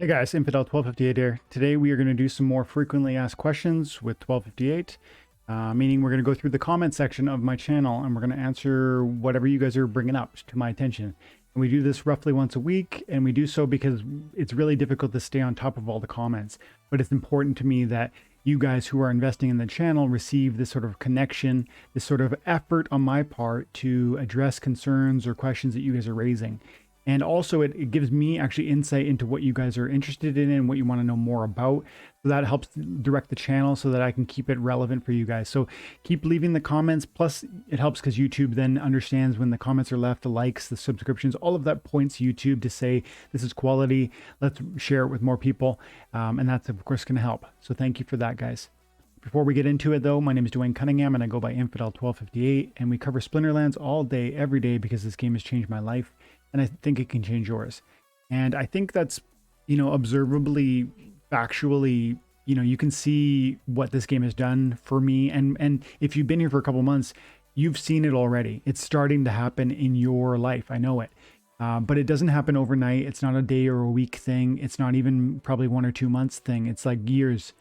Hey guys, Infidel 1258 here. Today we are going to do some more frequently asked questions with 1258, meaning we're going to go through the comment section of my channel and we're going to answer whatever you guys are bringing up to my attention. And we do this roughly once a week, and we do so because it's really difficult to stay on top of all the comments. But it's important to me that you guys who are investing in the channel receive this sort of connection, this sort of effort on my part to address concerns or questions that you guys are raising. And also it gives me actually insight into what you guys are interested in and what you want to know more about. So that helps direct the channel so that I can keep it relevant for you guys. So keep leaving the comments. Plus it helps because YouTube then understands when the comments are left, the likes, the subscriptions, all of that points YouTube to say this is quality. Let's share it with more people. And that's of course going to help. So thank you for that, guys. Before we get into it though, my name is Dwayne Cunningham and I go by Infidel 1258, and we cover Splinterlands all day, every day, because this game has changed my life. And I think it can change yours. And I think that's, observably, factually, you can see what this game has done for me. And if you've been here for a couple months, you've seen it already. It's starting to happen in your life. I know it. But it doesn't happen overnight. It's not a day or a week thing. It's not even probably 1 or 2 months thing. It's like years.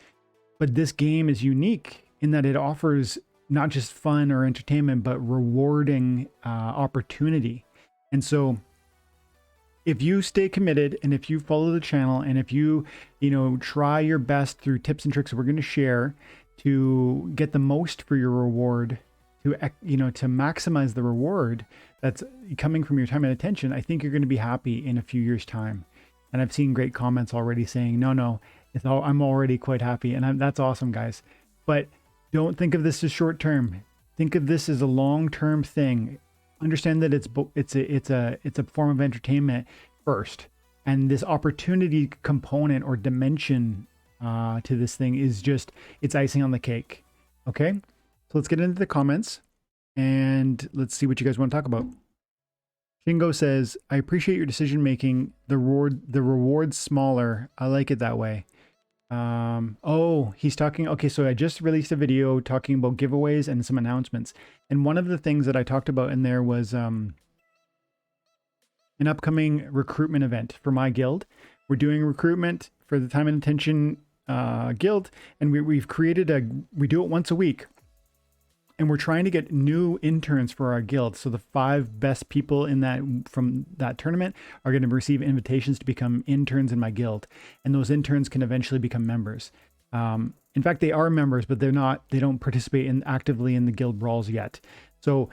But this game is unique in that it offers not just fun or entertainment, but rewarding opportunity. And so if you stay committed and if you follow the channel and if you, try your best through tips and tricks we're going to share to get the most for your reward, to maximize the reward that's coming from your time and attention, I think you're going to be happy in a few years' time. And I've seen great comments already saying, no, I'm already quite happy. And that's awesome, guys. But don't think of this as short term. Think of this as a long-term thing. Understand that it's a form of entertainment first, and this opportunity component or dimension to this thing is it's icing on the cake. Okay, so let's get into the comments and let's see what you guys want to talk about. Shingo says, "I appreciate your decision making. The reward's smaller. I like it that way." Oh, he's talking. Okay, so I just released a video talking about giveaways and some announcements. And one of the things that I talked about in there was an upcoming recruitment event for my guild. We're doing recruitment for the Time and Attention guild, and we've created we do it once a week. And we're trying to get new interns for our guild. So the 5 best people from that tournament are going to receive invitations to become interns in my guild. And those interns can eventually become members. In fact, they are members, but they don't participate actively in the guild brawls yet. So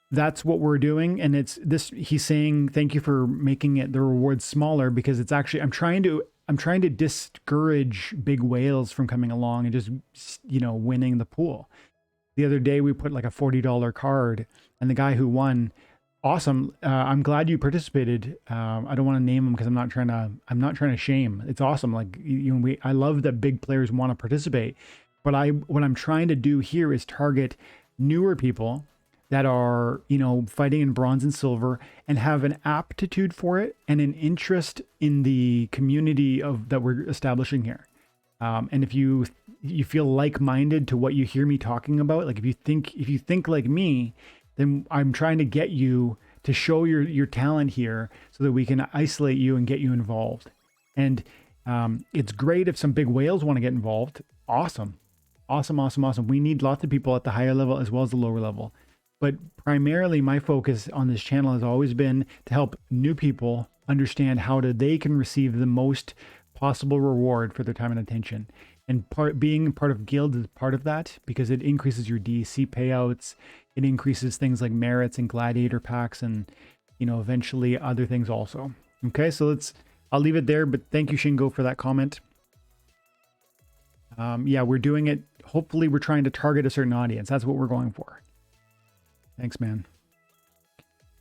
that's what we're doing. And he's saying, thank you for making the rewards smaller, because it's actually, I'm trying to discourage big whales from coming along and just, winning the pool. The other day we put like a $40 card, and the guy who won, awesome. I'm glad you participated. I don't want to name him because I'm not trying to shame. It's awesome. Like, I love that big players want to participate, but what I'm trying to do here is target newer people that are, fighting in bronze and silver and have an aptitude for it and an interest in the community that we're establishing here. And if you feel like-minded to what you hear me talking about, like if you think like me, then I'm trying to get you to show your talent here so that we can isolate you and get you involved. And it's great if some big whales want to get involved. Awesome. We need lots of people at the higher level as well as the lower level. But primarily my focus on this channel has always been to help new people understand how they can receive the most possible reward for their time and attention. And being part of guild is part of that, because it increases your DEC payouts. It increases things like merits and gladiator packs, and eventually other things also. Okay, so I'll leave it there, but thank you, Shingo, for that comment. Yeah, we're doing it. Hopefully we're trying to target a certain audience. That's what we're going for. Thanks, man.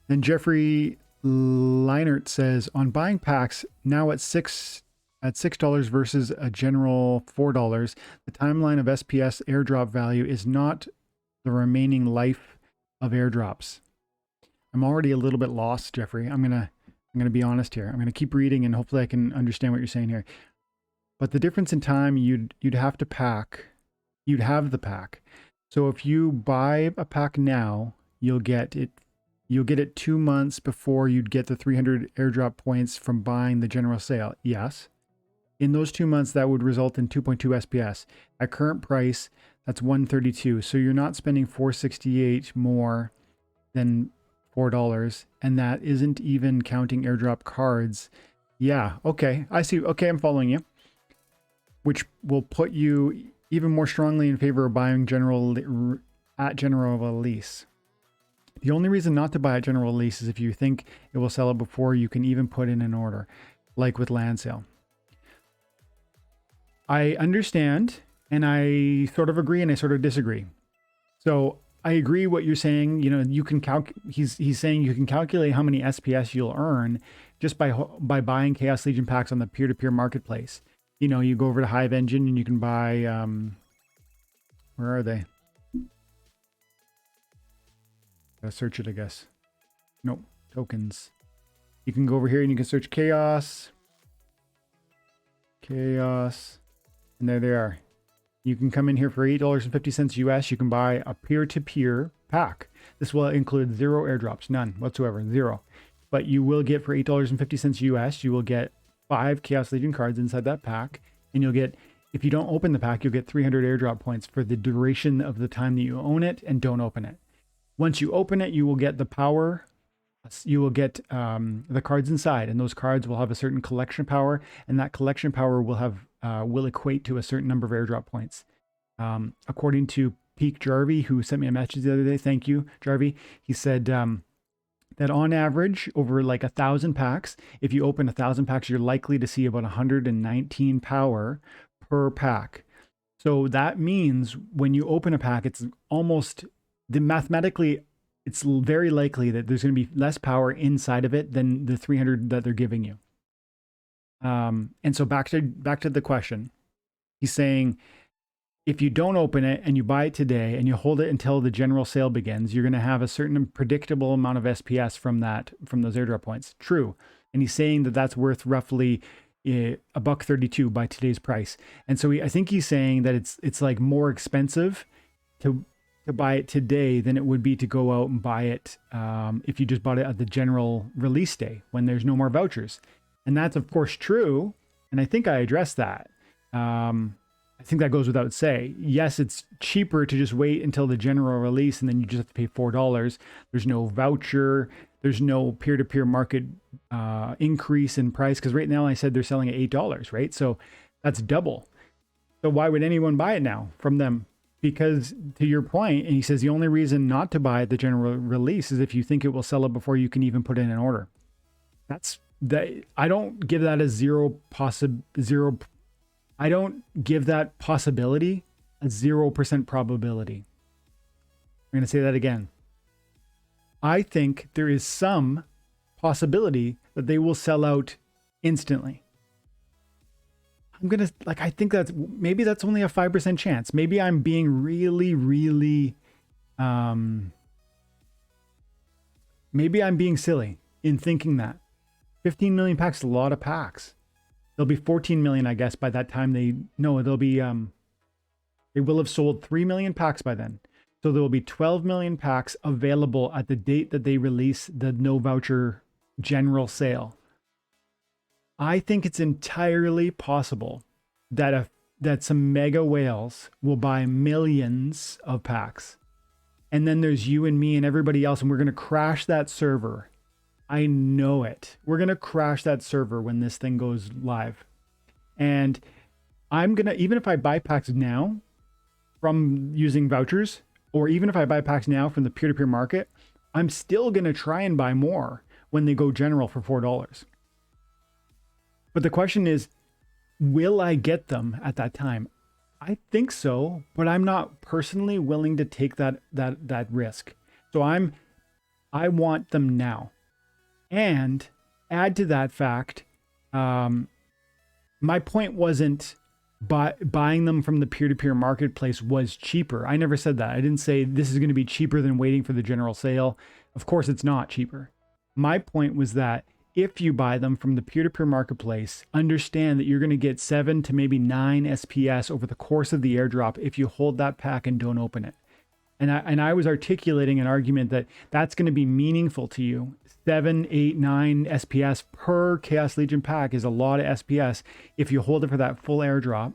And Jeffrey Leinert says, on buying packs now at $6 versus a general $4, the timeline of SPS airdrop value is not the remaining life of airdrops. I'm already a little bit lost, Jeffrey. I'm gonna be honest here. I'm gonna keep reading and hopefully I can understand what you're saying here. But the difference in time, you'd have to pack. You'd have the pack. So if you buy a pack now, you'll get it 2 months before you'd get the 300 airdrop points from buying the general sale. Yes. In those 2 months, that would result in 2.2 SPS. At current price, that's 132. So you're not spending 468 more than $4, and that isn't even counting airdrop cards. Yeah, okay, I see. Okay, I'm following you. Which will put you even more strongly in favor of buying at general release. The only reason not to buy at general release is if you think it will sell it before you can even put in an order, like with land sale. I understand, and I sort of agree and I sort of disagree. So I agree what you're saying. You know, you can he's saying you can calculate how many SPS you'll earn just by buying Chaos Legion packs on the peer-to-peer marketplace. You know, you go over to Hive Engine and you can buy where are they? Gotta search it, I guess. Nope, tokens. You can go over here and you can search Chaos, and there they are. You can come in here for $8.50 US. You can buy a peer-to-peer pack. This will include 0 airdrops, none whatsoever, 0. But you will get for $8.50 US, you will get 5 Chaos Legion cards inside that pack. And you'll get, if you don't open the pack, you'll get 300 airdrop points for the duration of the time that you own it and don't open it. Once you open it, you will get the power. You will get the cards inside, and those cards will have a certain collection power, and that collection power will equate to a certain number of airdrop points. According to Peak Jarvie, who sent me a message the other day, thank you, Jarvie. He said that on average, over like 1,000 packs, if you open 1,000 packs, you're likely to see about 119 power per pack. So that means when you open a pack, it's mathematically, it's very likely that there's going to be less power inside of it than the 300 that they're giving you. And so back to the question. He's saying, if you don't open it and you buy it today and you hold it until the general sale begins, you're going to have a certain predictable amount of SPS from those airdrop points. True. And he's saying that that's worth roughly $1.32 by today's price. And so I think he's saying that it's like more expensive to buy it today than it would be to go out and buy it if you just bought it at the general release day when there's no more vouchers. And that's of course true. And I think I addressed that. I think that goes without saying. Yes, it's cheaper to just wait until the general release and then you just have to pay $4. There's no voucher. There's no peer-to-peer market increase in price. Because right now I said they're selling at $8, right? So that's double. So why would anyone buy it now from them? Because to your point, and he says the only reason not to buy at the general release is if you think it will sell it before you can even put in an order. I don't give that I don't give that possibility a 0% probability. I'm going to say that again. I think there is some possibility that they will sell out instantly. I think maybe that's only a 5% chance. Maybe I'm being really, really, maybe I'm being silly in thinking that 15 million packs is a lot of packs. There'll be 14 million, I guess, by that time they will have sold 3 million packs by then. So there will be 12 million packs available at the date that they release the no voucher general sale. I think it's entirely possible that some mega whales will buy millions of packs. And then there's you and me and everybody else, and we're going to crash that server. I know it. We're going to crash that server when this thing goes live. And even if I buy packs now from using vouchers, or even if I buy packs now from the peer-to-peer market, I'm still going to try and buy more when they go general for $4. But the question is, will I get them at that time? I think so, but I'm not personally willing to take that risk. So I want them now. And add to that fact, my point wasn't buying them from the peer-to-peer marketplace was cheaper. I never said that. I didn't say this is going to be cheaper than waiting for the general sale. Of course, it's not cheaper. My point was that if you buy them from the peer-to-peer marketplace, understand that you're going to get 7 to maybe 9 SPS over the course of the airdrop if you hold that pack and don't open it. And I was articulating an argument that that's going to be meaningful to you. 7, 8, 9 SPS per Chaos Legion pack is a lot of SPS if you hold it for that full airdrop.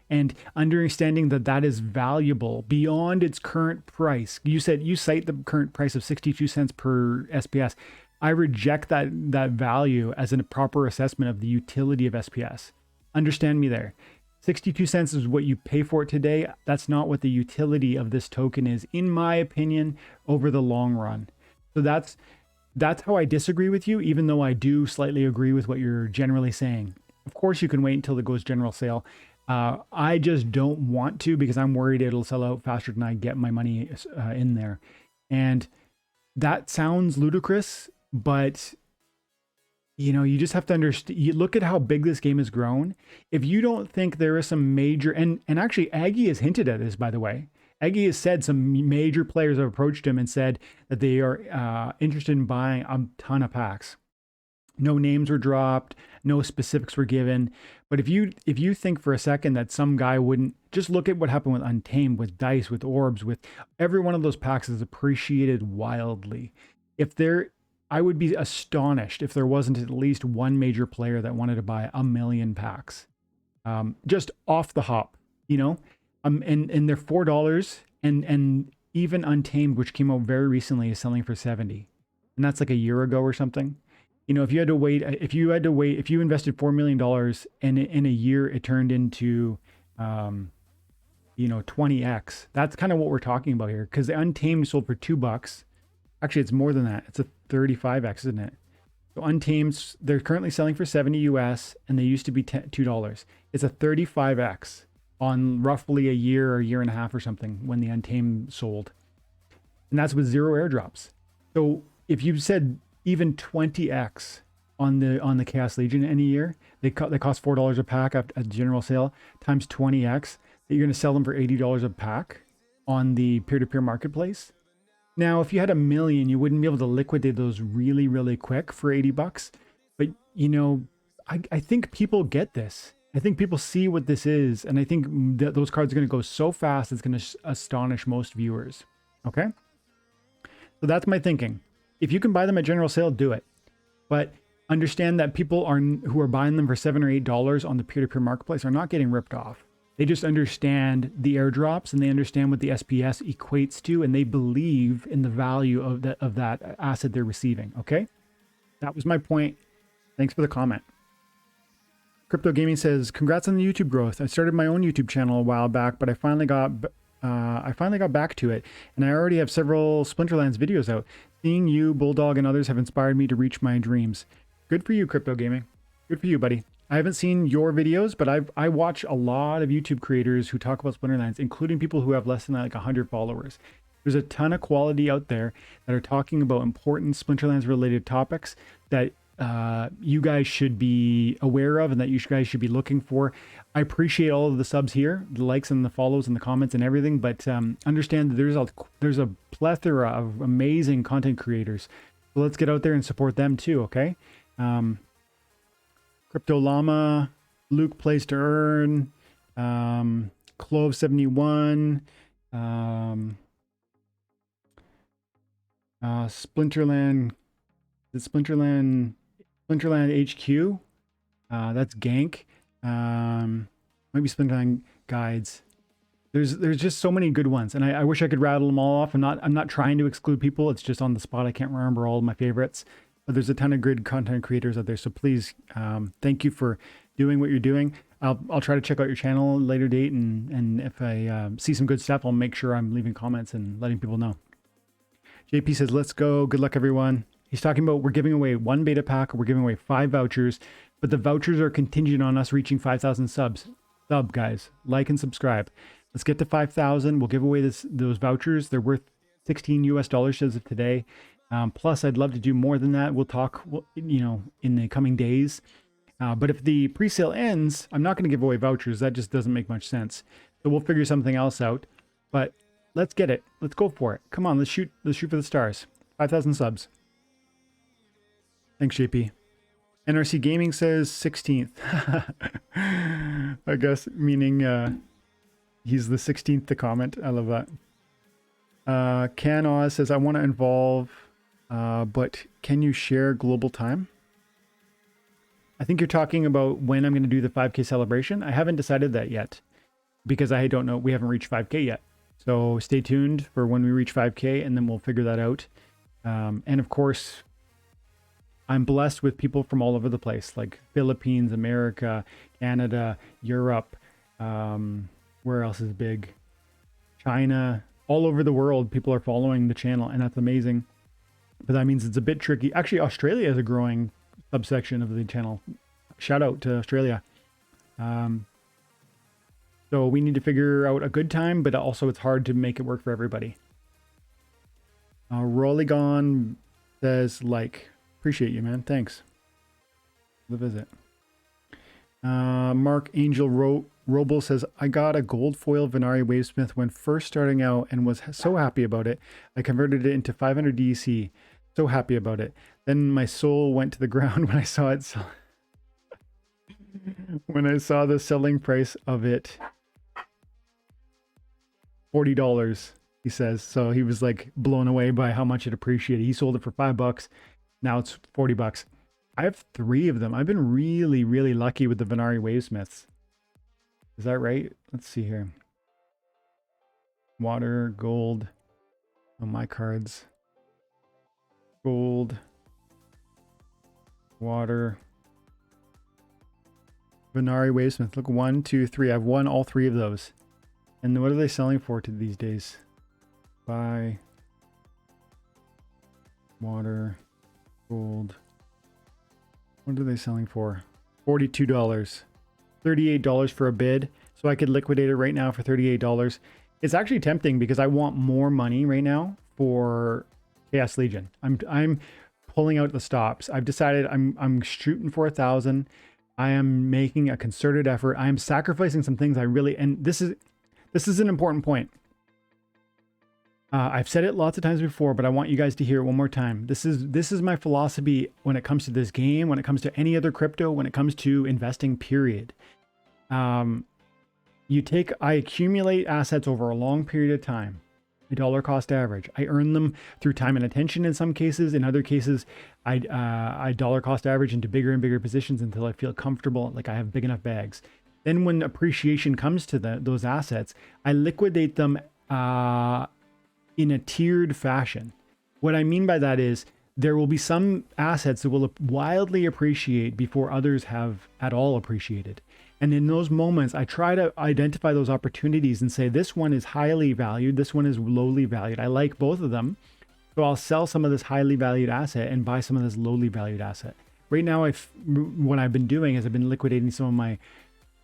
And understanding that that is valuable beyond its current price. You cite the current price of 62 cents per SPS. I reject that value as a proper assessment of the utility of SPS. Understand me there. 62 cents is what you pay for it today. That's not what the utility of this token is, in my opinion, over the long run. So that's how I disagree with you, even though I do slightly agree with what you're generally saying. Of course, you can wait until it goes general sale. I just don't want to, because I'm worried it'll sell out faster than I get my money in there. And that sounds ludicrous, but you just have to understand. You look at how big this game has grown. If you don't think there is some major, and actually Aggie has hinted at this, by the way. Aggie has said some major players have approached him and said that they are interested in buying a ton of packs. No names were dropped, no specifics were given. But if you think for a second that some guy wouldn't, just look at what happened with Untamed, with Dice, with Orbs, with every one of those packs is appreciated wildly. I would be astonished if there wasn't at least one major player that wanted to buy 1 million packs, just off the hop, and they're $4, and even Untamed, which came out very recently, is selling for 70, and that's like a year ago or something. If you invested $4 million and in a year it turned into 20x, that's kind of what we're talking about here, because the Untamed sold for $2. Actually, it's more than that. It's a 35x, isn't it? So Untamed, they're currently selling for 70 US, and they used to be $2. It's a 35x on roughly a year or a year and a half or something when the Untamed sold. And that's with 0 airdrops. So if you said even 20x on the Chaos Legion in a year, they cost $4 a pack at general sale, times 20x, that you're going to sell them for $80 a pack on the peer-to-peer marketplace. Now, if you had 1 million, you wouldn't be able to liquidate those really, really quick for $80. But, I think people get this. I think people see what this is. And I think that those cards are going to go so fast, it's going to astonish most viewers. Okay? So that's my thinking. If you can buy them at general sale, do it. But understand that people who are buying them for $7 or $8 on the peer-to-peer marketplace are not getting ripped off. They just understand the airdrops, and they understand what the SPS equates to, and they believe in the value of that asset they're receiving. Okay, that was my point. Thanks for the comment. Crypto Gaming says, "Congrats on the YouTube growth. I started my own YouTube channel a while back, but I finally got back to it, and I already have several Splinterlands videos out. Seeing you, Bulldog, and others have inspired me to reach my dreams." Good for you, Crypto Gaming. Good for you, buddy. I haven't seen your videos, but I watch a lot of YouTube creators who talk about Splinterlands, including people who have less than like 100 followers. There's a ton of quality out there that are talking about important Splinterlands related topics that you guys should be aware of and that you guys should be looking for. I appreciate all of the subs here, the likes and the follows and the comments and everything, but understand that there's a plethora of amazing content creators. So let's get out there and support them too, okay? Crypto Llama, Luke Plays to Earn, Clove71, Splinterland HQ, that's Gank, maybe Splinterland Guides. There's just so many good ones, and I wish I could rattle them all off. I'm not trying to exclude people. It's just on the spot. I can't remember all of my favorites. But there's a ton of good content creators out there. So please, thank you for doing what you're doing. I'll try to check out your channel later date. And if I see some good stuff, I'll make sure I'm leaving comments and letting people know. JP says, let's go. Good luck, everyone. He's talking about we're giving away 1 beta pack. We're giving away 5 vouchers. But the vouchers are contingent on us reaching 5,000 subs. Guys. Like and subscribe. Let's get to 5,000. We'll give away those vouchers. They're worth $16 US as of today. Plus, I'd love to do more than that. We'll talk, in the coming days. But if the pre-sale ends, I'm not going to give away vouchers. That just doesn't make much sense. So we'll figure something else out. But let's get it. Let's go for it. Come on, let's shoot for the stars. 5,000 subs. Thanks, JP. NRC Gaming says 16th. I guess meaning he's the 16th to comment. I love that. Can Oz says, I want to involve, but can you share global time? I think you're talking about when I'm going to do the 5K celebration. I haven't decided that yet because I don't know. We haven't reached 5K yet. So stay tuned for when we reach 5K and then we'll figure that out. And of course, I'm blessed with people from all over the place, like Philippines, America, Canada, Europe. Where else is big? China. All over the world, people are following the channel, and that's amazing. But that means it's a bit tricky. Actually, Australia is a growing subsection of the channel. Shout out to Australia. So we need to figure out a good time, but also it's hard to make it work for everybody. Rolligon says, like, appreciate you, man. Thanks for the visit. Mark Angel Roble says, I got a gold foil Venari Wavesmith when first starting out and was so happy about it. I converted it into 500 DEC. So happy about it. Then my soul went to the ground when I saw it sell. When I saw the selling price of it, $40, he says. So he was like blown away by how much it appreciated. He sold it for $5. Now it's $40. I have 3 of them. I've been really, really lucky with the Venari Wavesmiths. Is that right? Let's see here. Water, gold. Oh, my cards. Gold. Water. Venari Wavesmith. Look, 1, 2, 3. I've won all 3 of those. And what are they selling for to these days? Buy. Water. Gold. What are they selling for? $42. $38 for a bid. So I could liquidate it right now for $38. It's actually tempting because I want more money right now for Chaos Legion. I'm pulling out the stops. I've decided I'm shooting for 1,000. I am making a concerted effort. I am sacrificing some things I really, and this is an important point. I've said it lots of times before, but I want you guys to hear it one more time. This is my philosophy when it comes to this game, when it comes to any other crypto, when it comes to investing, period. I accumulate assets over a long period of time, a dollar cost average. I earn them through time and attention in some cases. In other cases, I dollar cost average into bigger and bigger positions until I feel comfortable, like I have big enough bags. Then when appreciation comes to those assets, I liquidate them in a tiered fashion. What I mean by that is there will be some assets that will wildly appreciate before others have at all appreciated. And in those moments, I try to identify those opportunities and say, this one is highly valued, this one is lowly valued. I like both of them. So I'll sell some of this highly valued asset and buy some of this lowly valued asset. Right now, what I've been doing is I've been liquidating some of my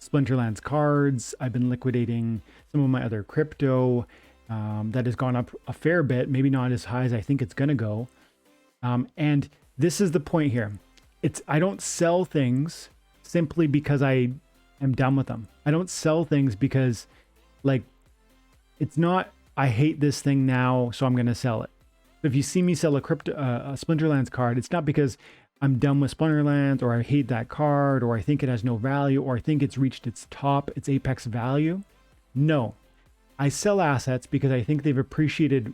Splinterlands cards. I've been liquidating some of my other crypto. That has gone up a fair bit, maybe not as high as I think it's going to go. And this is the point here. I don't sell things simply because I am done with them. I don't sell things because, like, it's not, I hate this thing now, so I'm going to sell it. If you see me sell a Splinterlands card, it's not because I'm done with Splinterlands, or I hate that card, or I think it has no value, or I think it's reached its top, its apex value. No. I sell assets because I think they've appreciated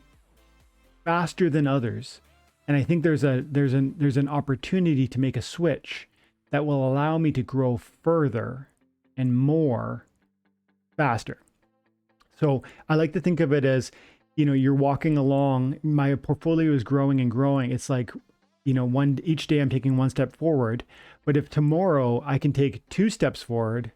faster than others, and I think there's an opportunity to make a switch that will allow me to grow further and more faster. So I like to think of it as, you're walking along. My portfolio is growing and growing. It's like, each day I'm taking 1 step forward. But if tomorrow I can take 2 steps forward,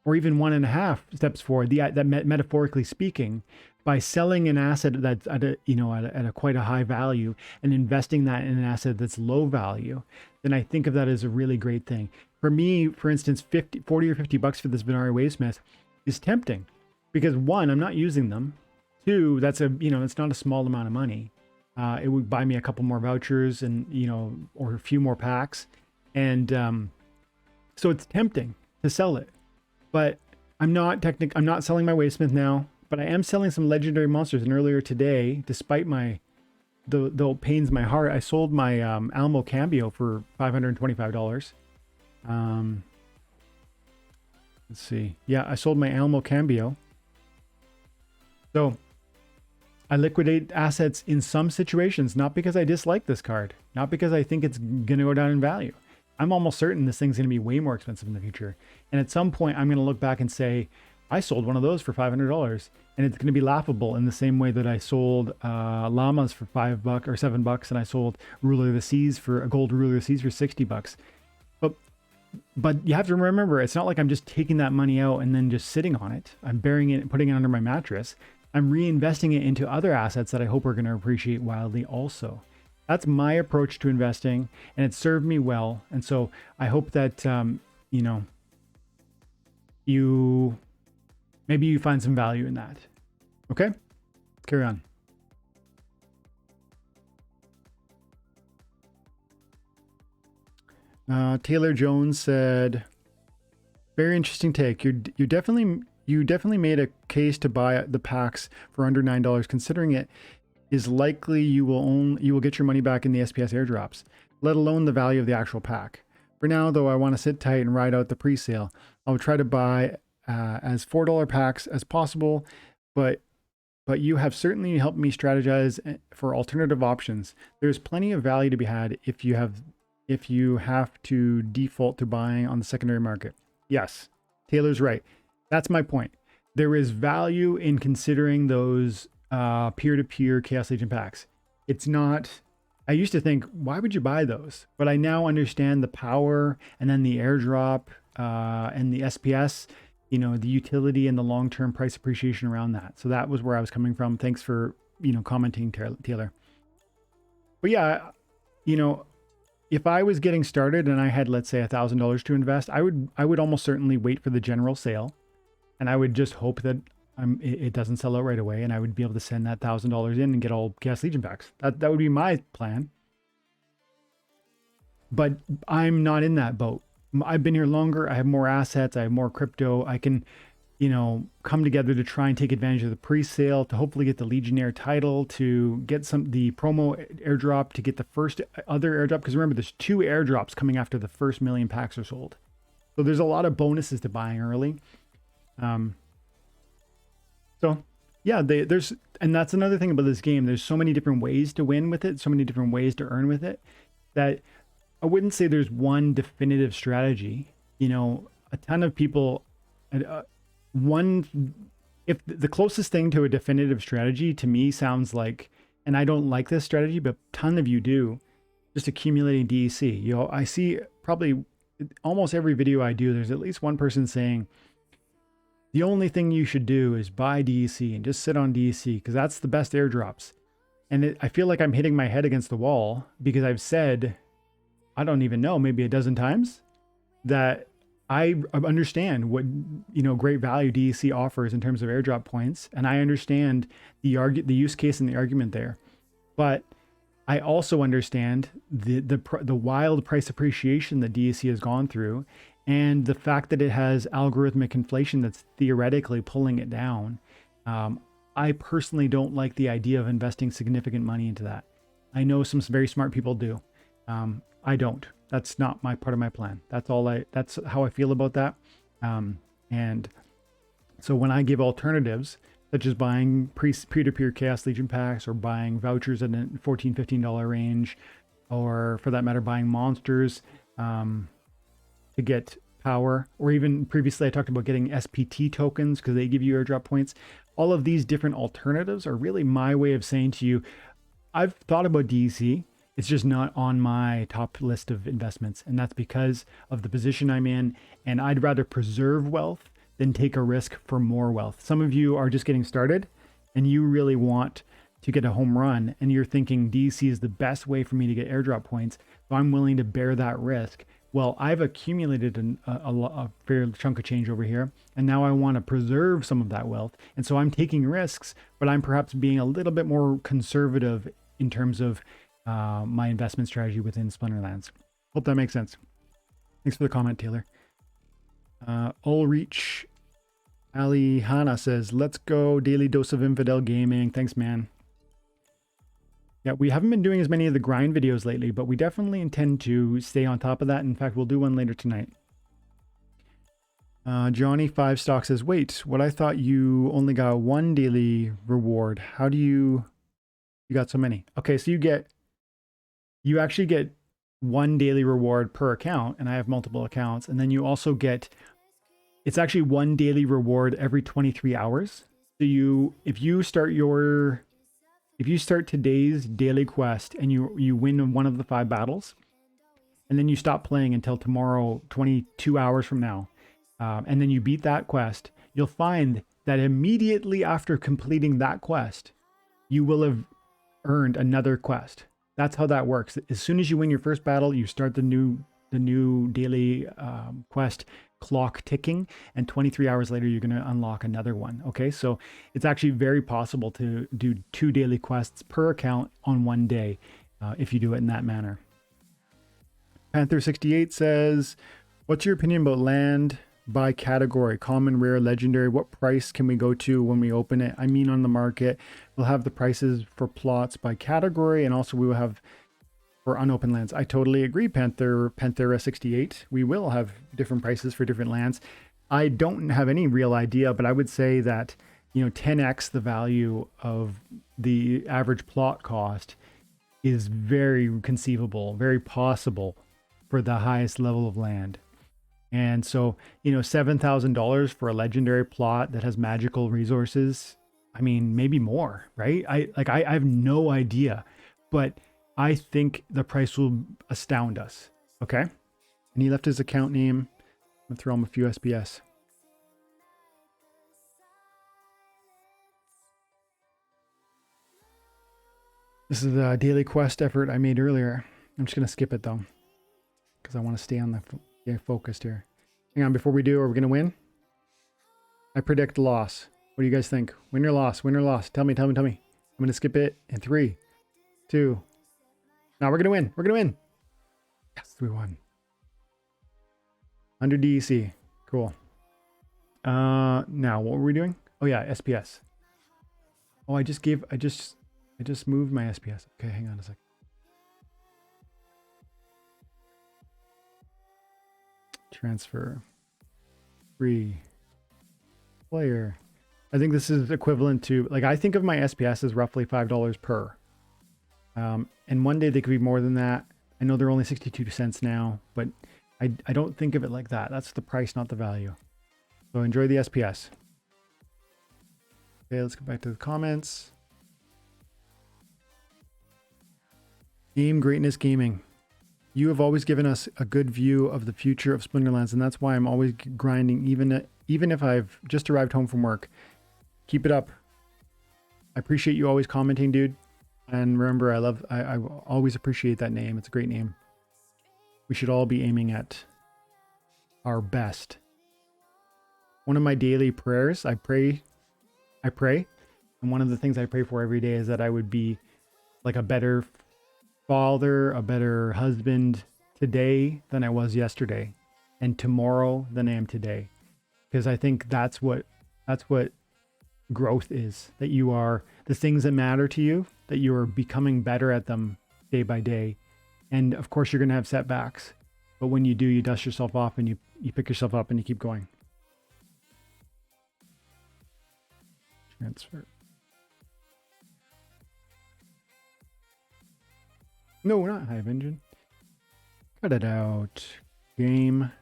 or even 1.5 steps forward, that metaphorically speaking, by selling an asset that's at a quite a high value and investing that in an asset that's low value, then I think of that as a really great thing. For me, for instance, $40 or $50 for this Venari Wavesmith is tempting because 1, I'm not using them. 2, that's it's not a small amount of money. It would buy me a couple more vouchers and or a few more packs, and so it's tempting to sell it. But I'm not selling my Wavesmith now, but I am selling some legendary monsters. And earlier today, despite though it pains my heart, I sold my Alamo Cambio for $525. Let's see. Yeah, I sold my Alamo Cambio. So I liquidate assets in some situations, not because I dislike this card, not because I think it's going to go down in value. I'm almost certain this thing's going to be way more expensive in the future. And at some point, I'm going to look back and say, I sold one of those for $500, and it's going to be laughable in the same way that I sold llamas for $5 or $7, and I sold Ruler of the Seas for a gold Ruler of the Seas for $60. But you have to remember, it's not like I'm just taking that money out and then just sitting on it. I'm burying it and putting it under my mattress. I'm reinvesting it into other assets that I hope are going to appreciate wildly also. That's my approach to investing, and it served me well. And so I hope that, maybe you find some value in that. Okay, let's carry on. Taylor Jones said, very interesting take. You definitely made a case to buy the packs for under $9, considering it is likely you will get your money back in the SPS airdrops, let alone the value of the actual pack. For now, though, I want to sit tight and ride out the pre-sale. I will try to buy as $4 packs as possible, but you have certainly helped me strategize for alternative options. There's plenty of value to be had if you have to default to buying on the secondary market. Yes, Taylor's right. That's my point. There is value in considering those peer-to-peer Chaos Legion packs. It's not, I used to think, why would you buy those? But I now understand the power and then the airdrop and the SPS, the utility and the long-term price appreciation around that. So that was where I was coming from. Thanks for, commenting, Taylor. But yeah, if I was getting started and I had, let's say, $1,000 to invest, I would almost certainly wait for the general sale, and I would just hope that it doesn't sell out right away, and I would be able to send that $1,000 in and get all Chaos Legion packs. That would be my plan. But I'm not in that boat. I've been here longer. I have more assets. I have more crypto. I can, come together to try and take advantage of the pre-sale, to hopefully get the Legionnaire title, to get the promo airdrop, to get the first other airdrop. Because remember, there's 2 airdrops coming after the first 1 million packs are sold. So there's a lot of bonuses to buying early. So yeah, and that's another thing about this game. There's so many different ways to win with it, so many different ways to earn with it, that I wouldn't say there's one definitive strategy. A ton of people, if the closest thing to a definitive strategy to me sounds like, and I don't like this strategy, but a ton of you do, just accumulating DEC. I see probably almost every video I do, there's at least one person saying, the only thing you should do is buy DEC and just sit on DEC because that's the best airdrops. And I feel like I'm hitting my head against the wall because I've said, I don't even know, maybe a dozen times, that I understand what great value DEC offers in terms of airdrop points, and I understand the use case and the argument there. But I also understand the wild price appreciation that DEC has gone through, and the fact that it has algorithmic inflation that's theoretically pulling it down. I personally don't like the idea of investing significant money into that. I know some very smart people do. I don't. That's not part of my plan. That's how I feel about that. And so when I give alternatives, such as buying peer-to-peer Chaos Legion packs, or buying vouchers at a $14, $15 range, or for that matter, buying monsters to get power, or even previously I talked about getting SPT tokens because they give you airdrop points. All of these different alternatives are really my way of saying to you, I've thought about DEC. It's just not on my top list of investments. And that's because of the position I'm in. And I'd rather preserve wealth than take a risk for more wealth. Some of you are just getting started and you really want to get a home run. And you're thinking DEC is the best way for me to get airdrop points. So I'm willing to bear that risk. Well, I've accumulated a fair chunk of change over here. And now I want to preserve some of that wealth. And so I'm taking risks, but I'm perhaps being a little bit more conservative in terms of my investment strategy within Splinterlands. Hope that makes sense. Thanks for the comment, Taylor. Ulrich Ali Hana says, let's go, daily dose of infidel gaming. Thanks, man. Yeah, we haven't been doing as many of the grind videos lately, but we definitely intend to stay on top of that. In fact, we'll do one later tonight. Johnny 5 Stock says, wait, what I thought you only got one daily reward. How do you got so many? Okay, so you actually get one daily reward per account, and I have multiple accounts. And then you also get, it's actually one daily reward every 23 hours. So if you start today's daily quest and you win one of the 5 battles, and then you stop playing until tomorrow, 22 hours from now, and then you beat that quest, you'll find that immediately after completing that quest, you will have earned another quest. That's how that works. As soon as you win your first battle, you start the new daily quest clock ticking, and 23 hours later, you're going to unlock another one. Okay, so it's actually very possible to do 2 daily quests per account on one day if you do it in that manner. Panther68 says, what's your opinion about land by category? Common, rare, legendary. What price can we go to when we open it? I mean, on the market, we'll have the prices for plots by category, and also we will have for unopened lands. I totally agree, Panther68. We will have different prices for different lands. I don't have any real idea, but I would say that, 10x the value of the average plot cost is very conceivable, very possible for the highest level of land. And so, $7,000 for a legendary plot that has magical resources, I mean, maybe more, right? I have no idea, but I think the price will astound us. Okay. And he left his account name. I'm gonna throw him a few SPS. This is a daily quest effort I made earlier. I'm just gonna skip it though, because I want to stay on the focused here. Hang on, before we do, are we gonna win? I predict loss. What do you guys think? Win or loss? Win or loss? Tell me. I'm gonna skip it in 3, 2. Now we're gonna win. We're gonna win. Yes, we won. 100 DEC. Cool. Now what were we doing? Oh yeah, SPS. Oh, I just moved my SPS. Okay, hang on a sec. Transfer. Free. Player. I think this is equivalent to, I think of my SPS as roughly $5 per. And one day they could be more than that. I know they're only 62 cents now, but I don't think of it like that. That's the price, not the value. So enjoy the SPS. Okay, let's go back to the comments. Game Greatness Gaming. You have always given us a good view of the future of Splinterlands, and that's why I'm always grinding, even if I've just arrived home from work. Keep it up. I appreciate you always commenting, dude. And remember, I always appreciate that name. It's a great name. We should all be aiming at our best. One of my daily prayers, I pray. And one of the things I pray for every day is that I would be like a better father, a better husband today than I was yesterday, and tomorrow than I am today. Because I think that's what growth is, that you are the things that matter to you, that you are becoming better at them day by day. And of course you're going to have setbacks, but when you do, you dust yourself off and you pick yourself up and you keep going. Transfer. No, not Hive Engine. Cut it out. Game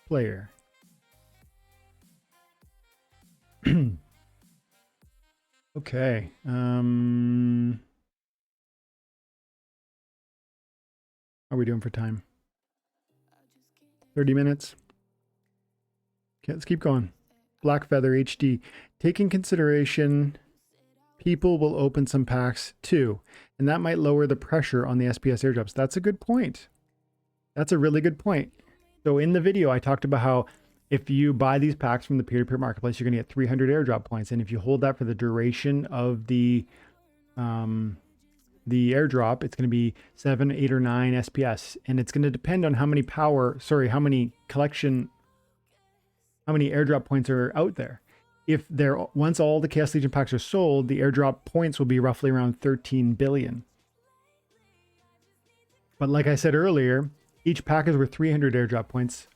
player. Okay. How are we doing for time? 30 minutes. Okay, let's keep going. Black Feather HD. Take in consideration, people will open some packs too, and that might lower the pressure on the SPS airdrops. That's a good point. That's a really good point. So in the video, I talked about how if you buy these packs from the peer-to-peer marketplace, you're going to get 300 airdrop points. And if you hold that for the duration of the airdrop, it's going to be 7, 8, or 9 SPS. And it's going to depend on how many how many airdrop points are out there. If once all the Chaos Legion packs are sold, the airdrop points will be roughly around 13 billion. But like I said earlier, each pack is worth 300 airdrop points,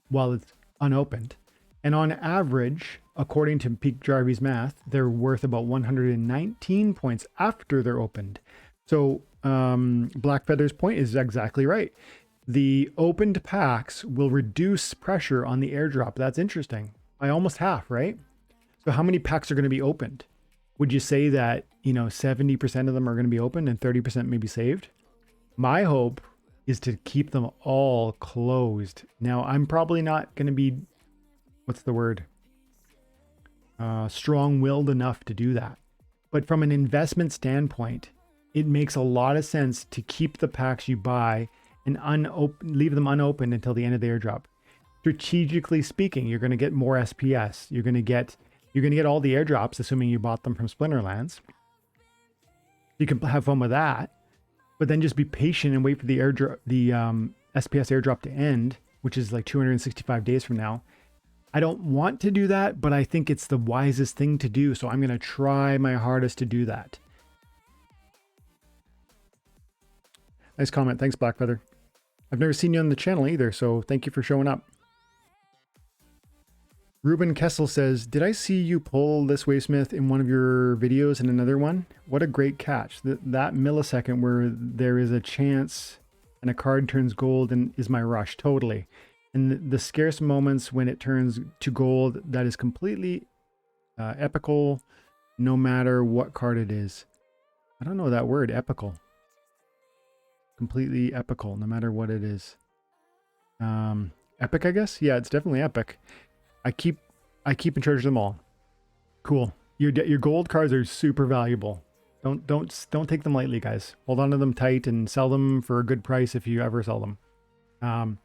while it's unopened. And on average, according to Peak Jarvis math, they're worth about 119 points after they're opened. So Blackfeather's point is exactly right. The opened packs will reduce pressure on the airdrop. That's interesting. By almost half, right? So how many packs are going to be opened? Would you say that, 70% of them are going to be opened and 30% may be saved? My hope is to keep them all closed. Now, I'm probably not going to be, what's the word? Strong-willed enough to do that. But from an investment standpoint, it makes a lot of sense to keep the packs you buy and leave them unopened until the end of the airdrop. Strategically speaking, you're going to get more SPS. You're going to get all the airdrops, assuming you bought them from Splinterlands. You can have fun with that, but then just be patient and wait for the airdrop, the SPS airdrop to end, which is like 265 days from now. I don't want to do that, but I think it's the wisest thing to do. So I'm going to try my hardest to do that. Nice comment. Thanks, Blackfeather. I've never seen you on the channel either, so thank you for showing up. Ruben Kessel says, did I see you pull this Wavesmith in one of your videos and another one? What a great catch. That millisecond where there is a chance and a card turns gold and is my rush. Totally. And the scarce moments when it turns to gold, that is completely epical, no matter what card it is. I don't know that word, epical. Completely epical, no matter what it is. Epic, I guess? Yeah, it's definitely epic. I keep and treasure them all. Cool. Your gold cards are super valuable. Don't take them lightly, guys. Hold on to them tight and sell them for a good price if you ever sell them.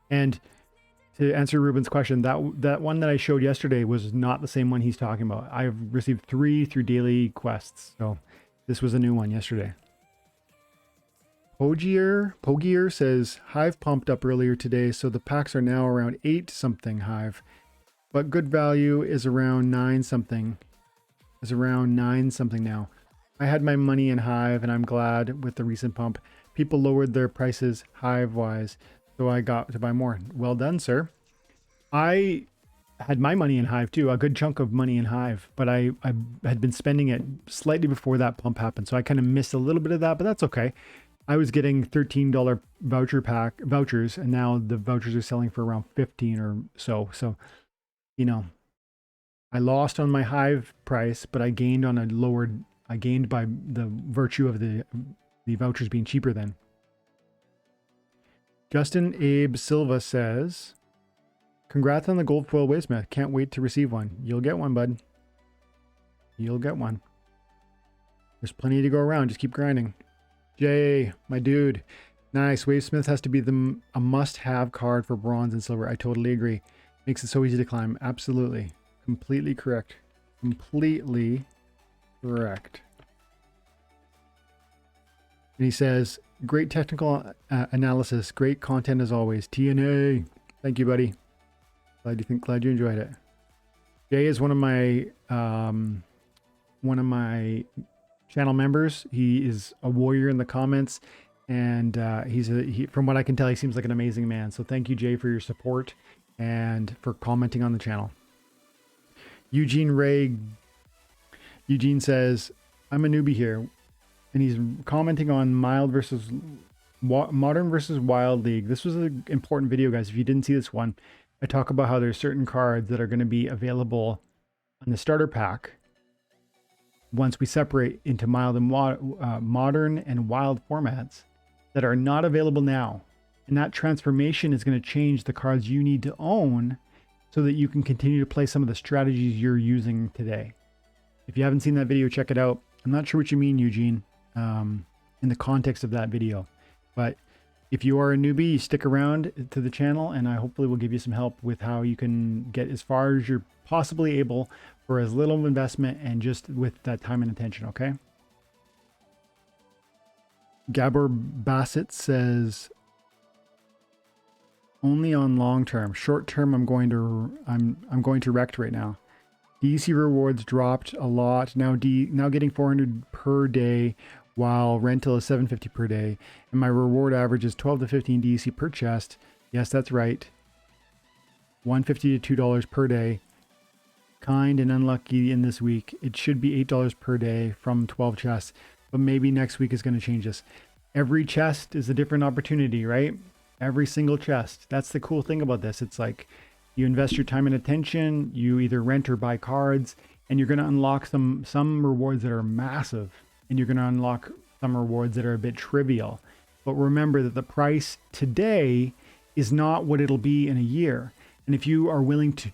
And to answer Ruben's question, that one that I showed yesterday was not the same one he's talking about. I've received 3 through daily quests, so this was a new one yesterday. Pogier says, Hive pumped up earlier today, so the packs are now around 8 something Hive. But good value is around 9 something. Is around 9 something now. I had my money in Hive and I'm glad with the recent pump. People lowered their prices Hive-wise, so I got to buy more. Well done, sir. I had my money in Hive too, a good chunk of money in Hive, but I had been spending it slightly before that pump happened, so I kind of missed a little bit of that, but that's okay. I was getting $13 vouchers, and now the vouchers are selling for around 15 or so. So, I lost on my Hive price, but I gained on I gained by the virtue of the vouchers being cheaper then. Justin Abe Silva says, congrats on the gold foil Wavesmith. Can't wait to receive one. You'll get one, bud. You'll get one. There's plenty to go around. Just keep grinding. Jay, my dude. Nice. Wavesmith has to be a must-have card for bronze and silver. I totally agree. Makes it so easy to climb. Absolutely. Completely correct. Completely correct. And he says, great technical analysis. Great content as always. TNA. Thank you, buddy. Glad you enjoyed it. Jay is one of my channel members. He is a warrior in the comments, and from what I can tell, he seems like an amazing man. So thank you, Jay, for your support and for commenting on the channel. Eugene says, I'm a newbie here, and he's commenting on modern versus wild league. This was an important video, guys. If you didn't see this one, I talk about how there's certain cards that are going to be available on the starter pack once we separate into mild and modern and wild formats that are not available now. And that transformation is going to change the cards you need to own so that you can continue to play some of the strategies you're using today. If you haven't seen that video, check it out. I'm not sure what you mean, Eugene, in the context of that video. But if you are a newbie, you stick around to the channel, and I hopefully will give you some help with how you can get as far as you're possibly able for as little investment and just with that time and attention, okay? Gabor Bassett says, only on long term. Short term, I'm going to wrecked right now. DEC rewards dropped a lot. Now getting 400 per day, while rental is 750 per day, and my reward average is 12 to 15 DEC per chest. Yes, that's right. $1.50 to $2 per day. Kind and unlucky in this week. It should be $8 per day from 12 chests, but maybe next week is going to change this. Every chest is a different opportunity, right? Every single chest. That's the cool thing about this. It's like you invest your time and attention, you either rent or buy cards, and you're going to unlock some rewards that are massive, and you're going to unlock some rewards that are a bit trivial. But remember that the price today is not what it'll be in a year. And if you are willing to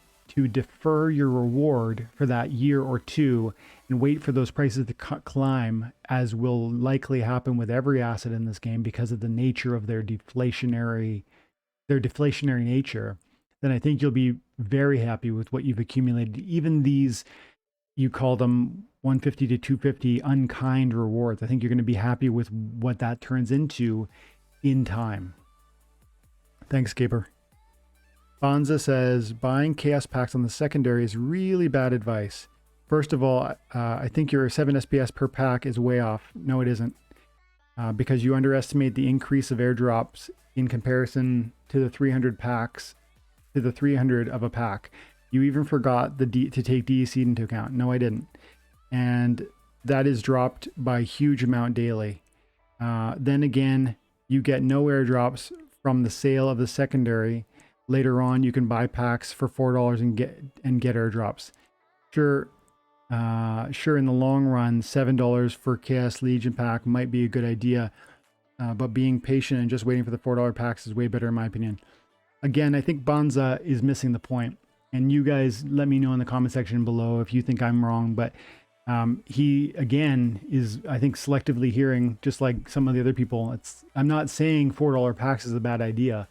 defer your reward for that year or two and wait for those prices to climb, as will likely happen with every asset in this game because of the nature of their deflationary nature, then I think you'll be very happy with what you've accumulated. Even these, you call them 150 to 250 unkind rewards. I think you're going to be happy with what that turns into in time. Thanks, Gaber. Bonza says, buying chaos packs on the secondary is really bad advice. First of all, I think your 7 SPS per pack is way off. No, it isn't. Because you underestimate the increase of airdrops in comparison to the 300 packs, to the 300 of a pack. You even forgot to take DEC into account. No, I didn't. And that is dropped by a huge amount daily. Then again, you get no airdrops from the sale of the secondary. Later on, you can buy packs for $4 and get airdrops. Sure, in the long run, $7 for Chaos Legion pack might be a good idea, but being patient and just waiting for the $4 packs is way better in my opinion. Again, I think Bonza is missing the point, and you guys let me know in the comment section below if you think I'm wrong. But he again is, I think, selectively hearing, just like some of the other people. I'm not saying $4 packs is a bad idea.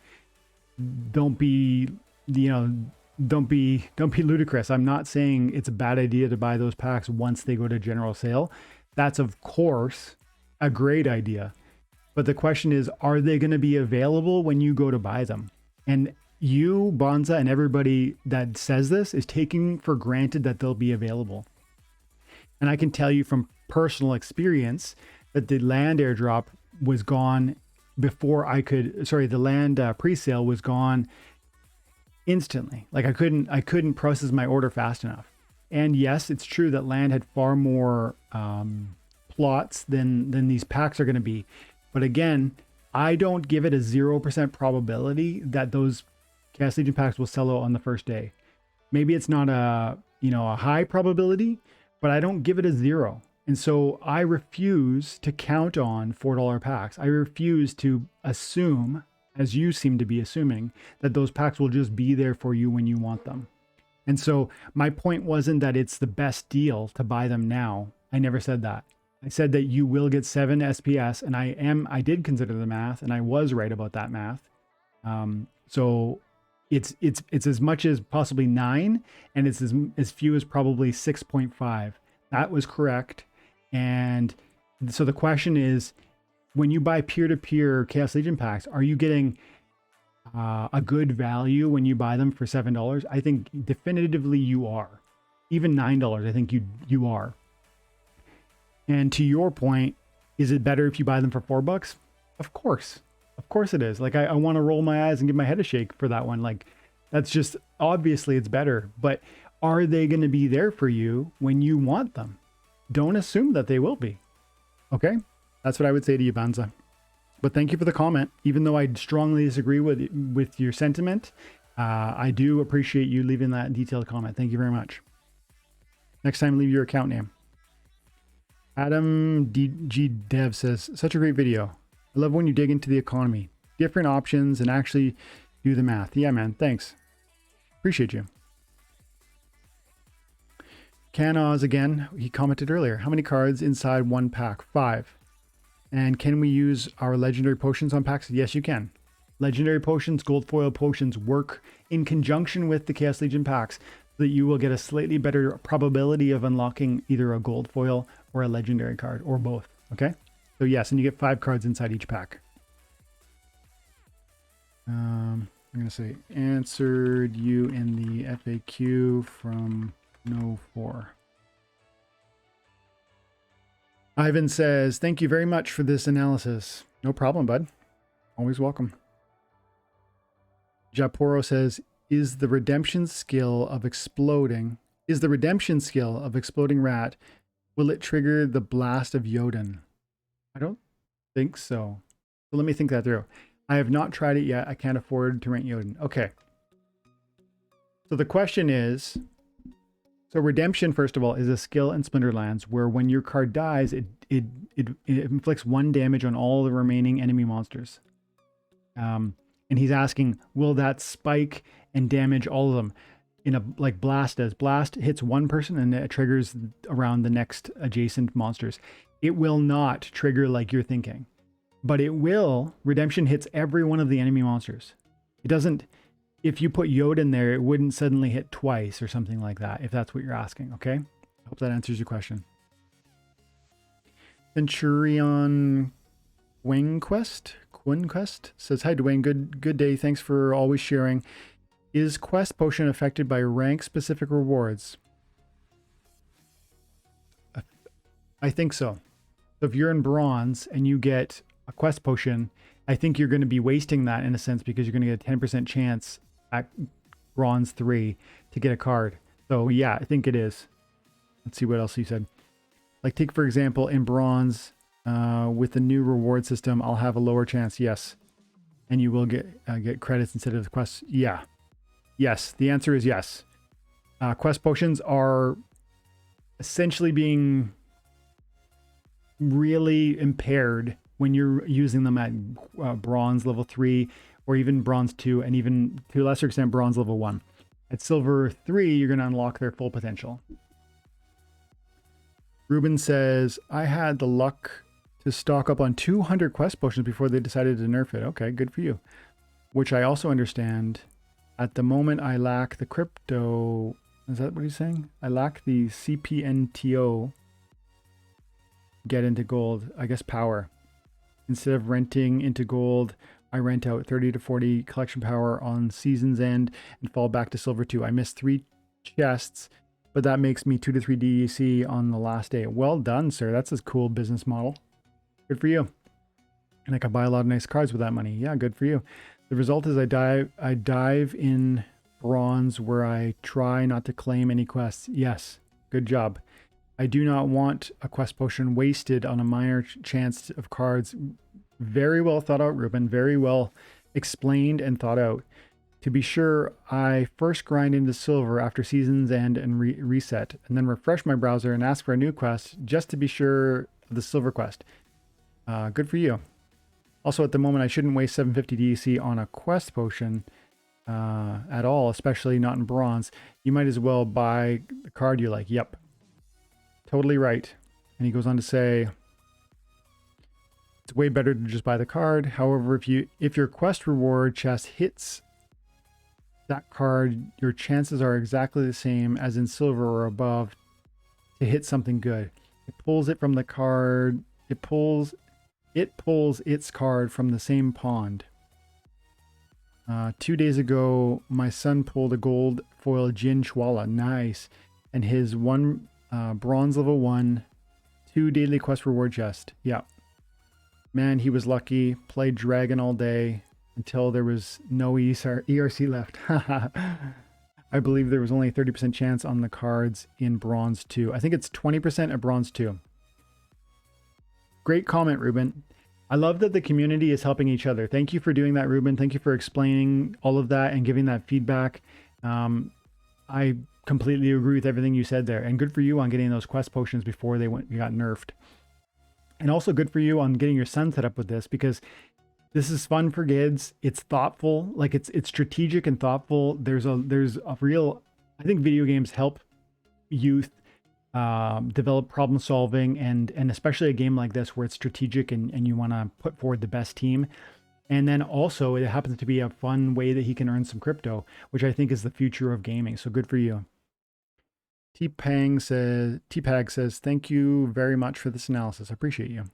Don't be ludicrous. I'm not saying it's a bad idea to buy those packs once they go to general sale. That's of course a great idea. But the question is, are they going to be available when you go to buy them? And you, Bonza, and everybody that says this is taking for granted that they'll be available. And I can tell you from personal experience that the land airdrop was gone before the land pre-sale was gone instantly. Like I couldn't process my order fast enough. And yes, it's true that land had far more plots than these packs are going to be. But again, I don't give it a 0% probability that those Chaos Legion packs will sell out on the first day. Maybe it's not a high probability, but I don't give it a 0. And so I refuse to count on $4 packs. I refuse to assume, as you seem to be assuming, that those packs will just be there for you when you want them. And so my point wasn't that it's the best deal to buy them now. I never said that. I said that you will get 7 SPS, and I did consider the math, and I was right about that math. So it's as much as possibly 9, and it's as few as probably 6.5. That was correct. And so the question is, when you buy peer-to-peer Chaos Legion packs, are you getting a good value when you buy them for $7? I think definitively you are. Even $9, I think you are. And to your point, is it better if you buy them for $4? Of course it is. Like I want to roll my eyes and give my head a shake for that one. Like that's just, obviously it's better, but are they going to be there for you when you want them? Don't assume that they will be. Okay? That's what I would say to you, Banza. But thank you for the comment. Even though I strongly disagree with your sentiment, I do appreciate you leaving that detailed comment. Thank you very much. Next time, leave your account name. Adam DG Dev says, such a great video. I love when you dig into the economy, different options, and actually do the math. Yeah, man. Thanks. Appreciate you. Canaz again, he commented earlier, how many cards inside one pack? 5. And can we use our legendary potions on packs? Yes, you can. Legendary potions, gold foil potions work in conjunction with the Chaos Legion packs so that you will get a slightly better probability of unlocking either a gold foil or a legendary card, or both. Okay? So yes, and you get 5 cards inside each pack. I'm going to say, answered you in the FAQ from No 4. Ivan says, thank you very much for this analysis. No problem, bud. Always welcome. Japoro says, Is the redemption skill of exploding rat, will it trigger the blast of Jotun? I don't think so. So let me think that through. I have not tried it yet. I can't afford to rent Jotun. Okay. So the question is, so redemption, first of all, is a skill in Splinterlands where when your card dies, it inflicts 1 damage on all the remaining enemy monsters. And he's asking, will that spike and damage all of them in a, like Blast does? Blast hits one person and it triggers around the next adjacent monsters. It will not trigger like you're thinking, but it will. Redemption hits every one of the enemy monsters. It doesn't. If you put Jotun there, it wouldn't suddenly hit twice or something like that, if that's what you're asking, okay? I hope that answers your question. Centurion Quinquest says, hi Dwayne, good day. Thanks for always sharing. Is Quest Potion affected by rank-specific rewards? I think so. So if you're in Bronze and you get a Quest Potion, I think you're going to be wasting that in a sense because you're going to get a 10% chance at Bronze 3 to get a card. So yeah, I think it is. Let's see what else he said. Like take for example in Bronze, with the new reward system, I'll have a lower chance. Yes, and you will get credits instead of the quests. Yeah, yes. The answer is yes. Quest potions are essentially being really impaired when you're using them at Bronze level 3 or even Bronze 2, and even to a lesser extent Bronze level 1. At Silver 3, you're going to unlock their full potential. Ruben says, I had the luck to stock up on 200 quest potions before they decided to nerf it. Okay, good for you. Which I also understand. At the moment, I lack the crypto. Is that what he's saying? I lack the CPNTO. Get into gold. I guess power. Instead of renting into gold, I rent out 30 to 40 collection power on season's end and fall back to silver 2. I missed 3 chests, but that makes me 2 to 3 DEC on the last day. Well done, sir. That's a cool business model. Good for you. And I can buy a lot of nice cards with that money. Yeah, good for you. The result is I dive in Bronze where I try not to claim any quests. Yes, good job. I do not want a quest potion wasted on a minor chance of cards. Very well thought out, Ruben. Very well explained and thought out. To be sure, I first grind into silver after season's end and reset, and then refresh my browser and ask for a new quest just to be sure of the silver quest. Good for you. Also, at the moment, I shouldn't waste 750 DEC on a quest potion at all, especially not in Bronze. You might as well buy the card you like. Yep. Totally right. And he goes on to say, it's way better to just buy the card. However, if your quest reward chest hits that card, your chances are exactly the same as in silver or above to hit something good. It pulls it from the card. It pulls its card from the same pond. 2 days ago, my son pulled a gold foil Jin Chwala. Nice. And his one Bronze level 1, 2 daily quest reward chest. Yeah. Man, he was lucky. Played Dragon all day until there was no ERC left. I believe there was only a 30% chance on the cards in Bronze 2. I think it's 20% at Bronze 2. Great comment, Ruben. I love that the community is helping each other. Thank you for doing that, Ruben. Thank you for explaining all of that and giving that feedback. I completely agree with everything you said there. And good for you on getting those quest potions before they got nerfed. And also good for you on getting your son set up with this, because this is fun for kids. It's thoughtful, like it's strategic and thoughtful. There's a real, I think video games help youth develop problem solving, and especially a game like this where it's strategic and you want to put forward the best team. And then also it happens to be a fun way that he can earn some crypto, which I think is the future of gaming. So good for you. T-Pag says, thank you very much for this analysis. I appreciate you.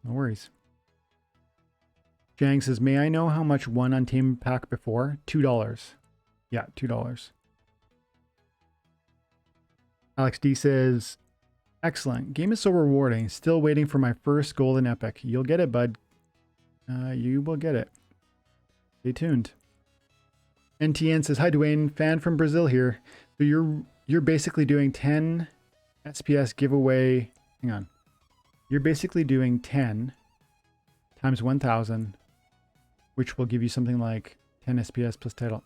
No worries. Jang says, may I know how much one Untamed pack before? $2. Yeah, $2. Alex D says, excellent. Game is so rewarding. Still waiting for my first golden epic. You'll get it, bud. You will get it. Stay tuned. NTN says, hi Dwayne, fan from Brazil here. So you're basically doing 10 SPS giveaway. Hang on. You're basically doing 10 times 1,000, which will give you something like 10 SPS plus title.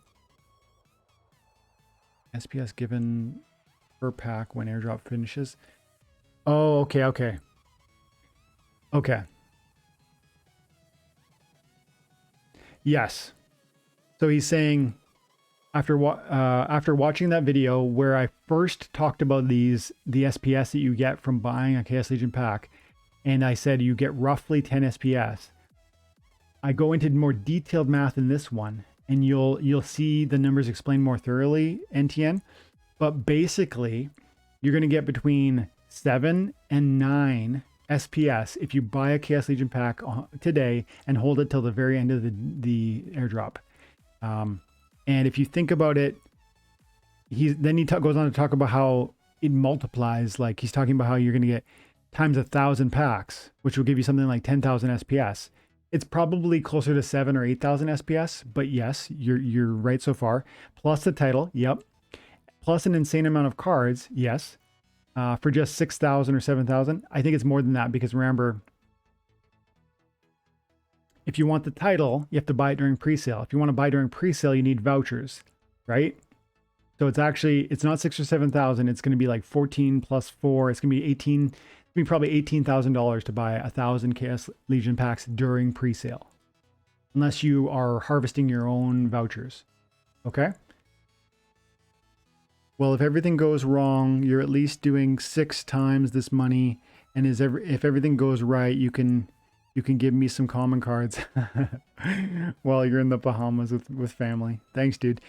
SPS given per pack when airdrop finishes. Oh, okay, okay. Okay. Yes. So he's saying after watching that video where I first talked about the SPS that you get from buying a Chaos Legion pack, and I said you get roughly 10 SPS. I go into more detailed math in this one, and you'll see the numbers explained more thoroughly, NTN. But basically, you're going to get between 7 and 9 SPS if you buy a Chaos Legion pack today and hold it till the very end of the airdrop. And if you think about it, he goes on to talk about how it multiplies. Like he's talking about how you're going to get times 1,000 packs, which will give you something like 10,000 SPS. It's probably closer to 7 or 8,000 SPS, but yes, you're right so far. Plus the title, yep. Plus an insane amount of cards, yes. For just 6,000 or 7,000, I think it's more than that because remember, if you want the title, you have to buy it during pre-sale. If you want to buy during pre-sale, you need vouchers, right? So it's not 6,000 or 7,000. It's going to be like 14 plus 4. It's going to be 18. It's going to be probably $18,000 to buy 1,000 Chaos Legion packs during pre-sale, unless you are harvesting your own vouchers. Okay. Well, if everything goes wrong, you're at least doing 6 times this money, and if everything goes right, you can give me some common cards while you're in the Bahamas with family. Thanks, dude.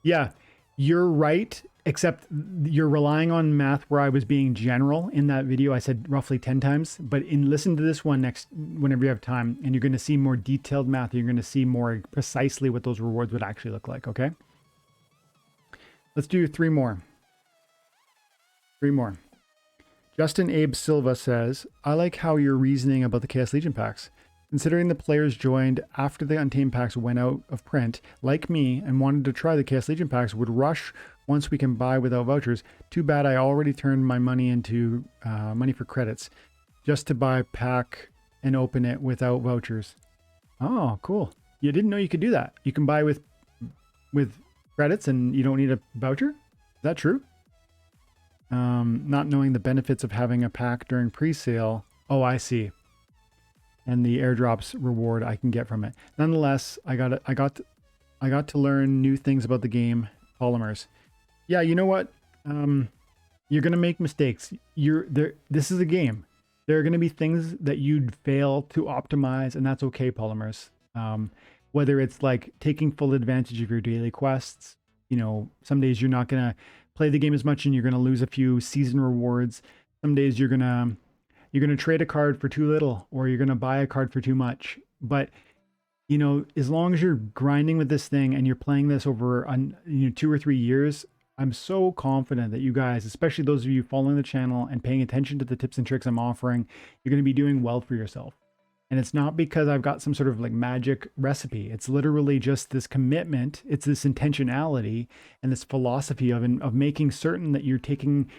Yeah, you're right, except you're relying on math where I was being general in that video. I said roughly 10 times, but listen to this one whenever you have time, and you're going to see more detailed math. You're going to see more precisely what those rewards would actually look like, okay? Let's do 3 more. 3 more. Justin Abe Silva says, I like how you're reasoning about the Chaos Legion packs. Considering the players joined after the Untamed packs went out of print, like me, and wanted to try the Chaos Legion packs, would rush once we can buy without vouchers. Too bad I already turned my money into money for credits just to buy pack and open it without vouchers. Oh, cool. You didn't know you could do that. You can buy with credits and you don't need a voucher? Is that true? Not knowing the benefits of having a pack during pre-sale. Oh, I see. And the airdrops reward I can get from it. Nonetheless, I got to learn new things about the game, polymers. Yeah, you know what? You're gonna make mistakes. This is a game. There are gonna be things that you'd fail to optimize, and that's okay, polymers. Whether it's like taking full advantage of your daily quests, some days you're not gonna play the game as much and you're gonna lose a few season rewards. Some days you're gonna trade a card for too little, or you're gonna buy a card for too much. But as long as you're grinding with this thing and you're playing this over 2 or 3 years, I'm so confident that you guys, especially those of you following the channel and paying attention to the tips and tricks I'm offering, you're gonna be doing well for yourself. And it's not because I've got some sort of like magic recipe. It's literally just this commitment. It's this intentionality and this philosophy of making certain that you're taking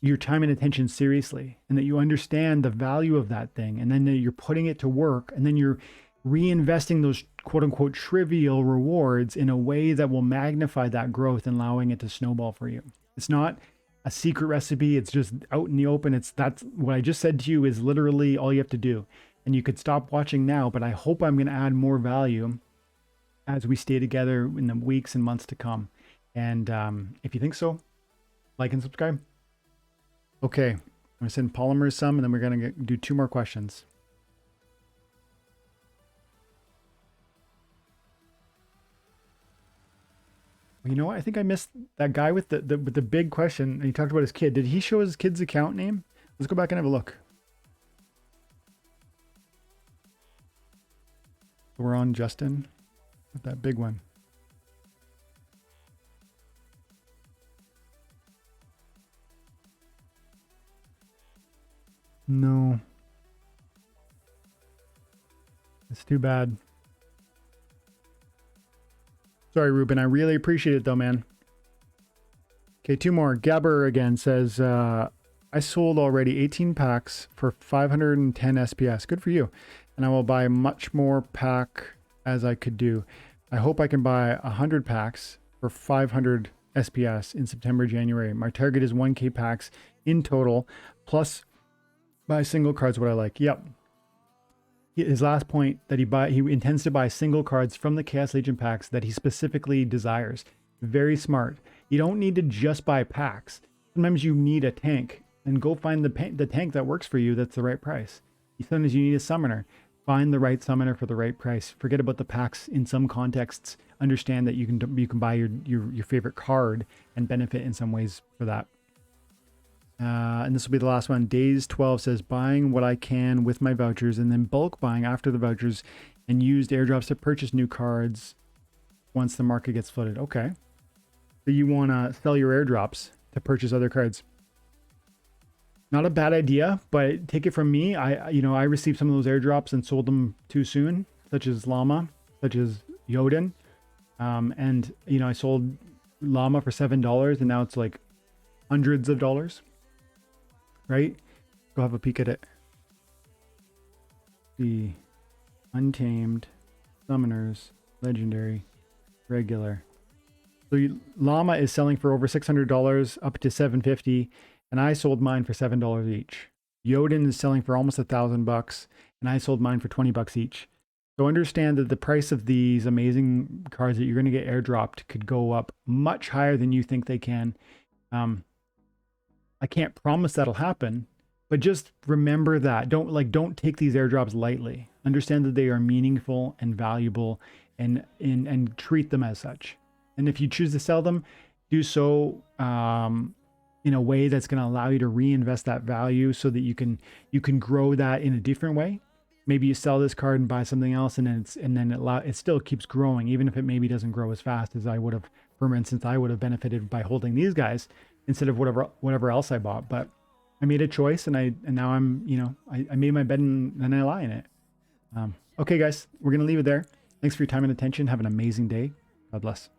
your time and attention seriously, and that you understand the value of that thing, and then that you're putting it to work, and then you're reinvesting those quote unquote trivial rewards in a way that will magnify that growth and allowing it to snowball for you. It's not a secret recipe. It's just out in the open. That's what I just said to you is literally all you have to do. And you could stop watching now, but I hope I'm going to add more value as we stay together in the weeks and months to come. And if you think so, like and subscribe. Okay, I'm going to send polymers some, and then we're going to do 2 more questions. You know what? I think I missed that guy with the big question. And he talked about his kid. Did he show his kid's account name? Let's go back and have a look. We're on Justin with that big one. No. It's too bad. Sorry, Ruben. I really appreciate it though, man. Okay, 2 more. Gabber again says, I sold already 18 packs for 510 SPS. Good for you. And I will buy much more pack as I could do. I hope I can buy 100 packs for 500 SPS in September, January. My target is 1K packs in total, plus buy single cards what I like. Yep. His last point that he intends to buy single cards from the Chaos Legion packs that he specifically desires. Very smart. You don't need to just buy packs. Sometimes you need a tank, and go find the tank that works for you that's the right price. Sometimes you need a summoner. Find the right summoner for the right price. Forget about the packs in some contexts. Understand that you can buy your favorite card and benefit in some ways for that. And this will be the last one. Days12 says, buying what I can with my vouchers and then bulk buying after the vouchers and used airdrops to purchase new cards once the market gets flooded. Okay. So you want to sell your airdrops to purchase other cards. Not a bad idea, but take it from me. I received some of those airdrops and sold them too soon, such as Llama, such as Yoden. And I sold Llama for $7 and now it's like hundreds of dollars. Right? Go have a peek at it. The Untamed, Summoners, Legendary, Regular. So Llama is selling for over $600 up to $750, and I sold mine for $7 each. Yoden is selling for almost $1,000, and I sold mine for $20 each. So understand that the price of these amazing cards that you're going to get airdropped could go up much higher than you think they can. I can't promise that'll happen, but just remember that. Don't take these airdrops lightly. Understand that they are meaningful and valuable, and treat them as such. And if you choose to sell them, do so in a way that's going to allow you to reinvest that value so that you can grow that in a different way. Maybe you sell this card and buy something else, and then it still keeps growing, even if it maybe doesn't grow as fast as I would have. For instance, I would have benefited by holding these guys instead of whatever else I bought. But I made a choice, and now I'm I made my bed and then I lie in it. Okay, guys, we're gonna leave it there. Thanks for your time and attention. Have an amazing day. God bless.